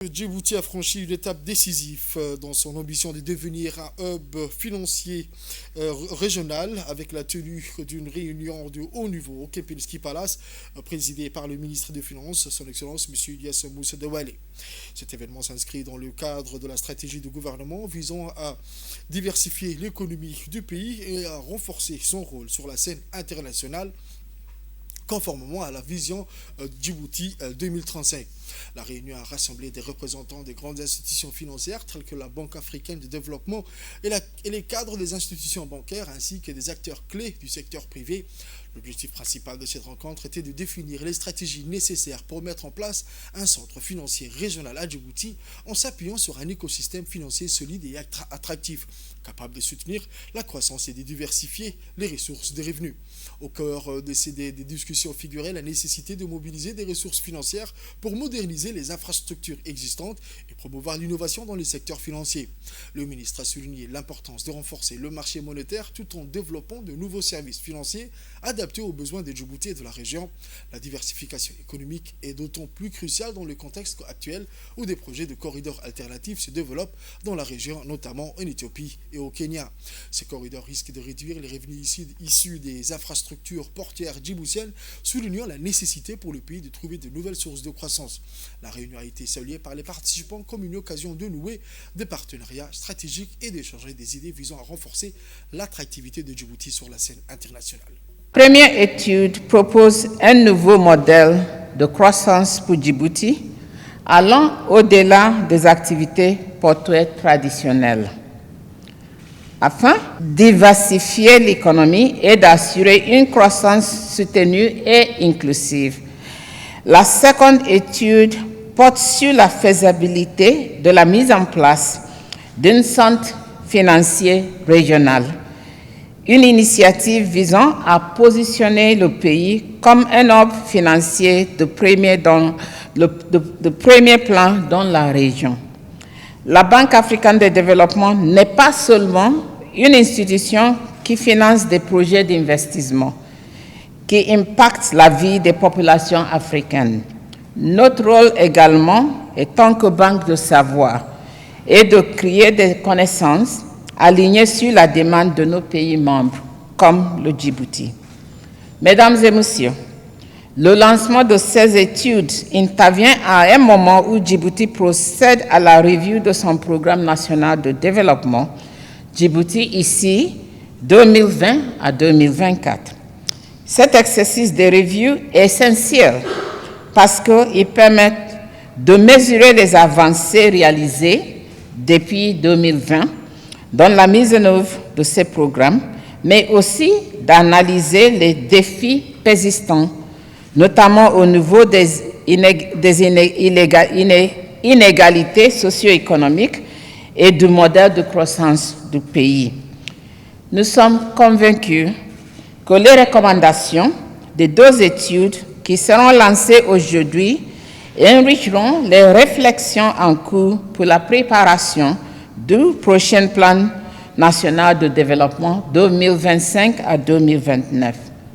Djibouti a franchi une étape décisive dans son ambition de devenir un hub financier régional avec la tenue d'une réunion de haut niveau au Kempinski Palace, présidée par le ministre des Finances, son Excellence M. Ilyas Moussa Dawale. Cet événement s'inscrit dans le cadre de la stratégie du gouvernement visant à diversifier l'économie du pays et à renforcer son rôle sur la scène internationale conformément à la vision Djibouti 2035. La réunion a rassemblé des représentants des grandes institutions financières telles que la Banque africaine de développement et les cadres des institutions bancaires ainsi que des acteurs clés du secteur privé. L'objectif principal de cette rencontre était de définir les stratégies nécessaires pour mettre en place un centre financier régional à Djibouti en s'appuyant sur un écosystème financier solide et attractif, capable de soutenir la croissance et de diversifier les ressources des revenus. Au cœur des discussions figurait la nécessité de mobiliser des ressources financières pour moderniser les infrastructures existantes et promouvoir l'innovation dans les secteurs financiers. Le ministre a souligné l'importance de renforcer le marché monétaire tout en développant de nouveaux services financiers adaptés aux besoins des Djiboutiens et de la région. La diversification économique est d'autant plus cruciale dans le contexte actuel où des projets de corridors alternatifs se développent dans la région, notamment en Éthiopie et au Kenya. Ces corridors risquent de réduire les revenus issus des infrastructures portuaires djiboutiennes, soulignant la nécessité pour le pays de trouver de nouvelles sources de croissance. La réunion a été saluée par les participants comme une occasion de nouer des partenariats stratégiques et d'échanger des idées visant à renforcer l'attractivité de Djibouti sur la scène internationale. Première étude propose un nouveau modèle de croissance pour Djibouti, allant au-delà des activités portuaires traditionnelles. Afin de diversifier l'économie et d'assurer une croissance soutenue et inclusive. La seconde étude porte sur la faisabilité de la mise en place d'un centre financier régional, une initiative visant à positionner le pays comme un hub financier de premier plan dans la région. La Banque africaine de développement n'est pas seulement une institution qui finance des projets d'investissement qui impactent la vie des populations africaines. Notre rôle également, en tant que banque de savoir, est de créer des connaissances alignées sur la demande de nos pays membres, comme le Djibouti. Mesdames et messieurs, le lancement de ces études intervient à un moment où Djibouti procède à la revue de son programme national de développement, Djibouti ici, 2020 à 2024. Cet exercice de revue est essentiel parce qu'il permet de mesurer les avancées réalisées depuis 2020 dans la mise en œuvre de ces programmes, mais aussi d'analyser les défis persistants, notamment au niveau des inégalités socio-économiques et du modèle de croissance du pays. Nous sommes convaincus que les recommandations des deux études qui seront lancées aujourd'hui enrichiront les réflexions en cours pour la préparation du prochain plan national de développement 2025 à 2029.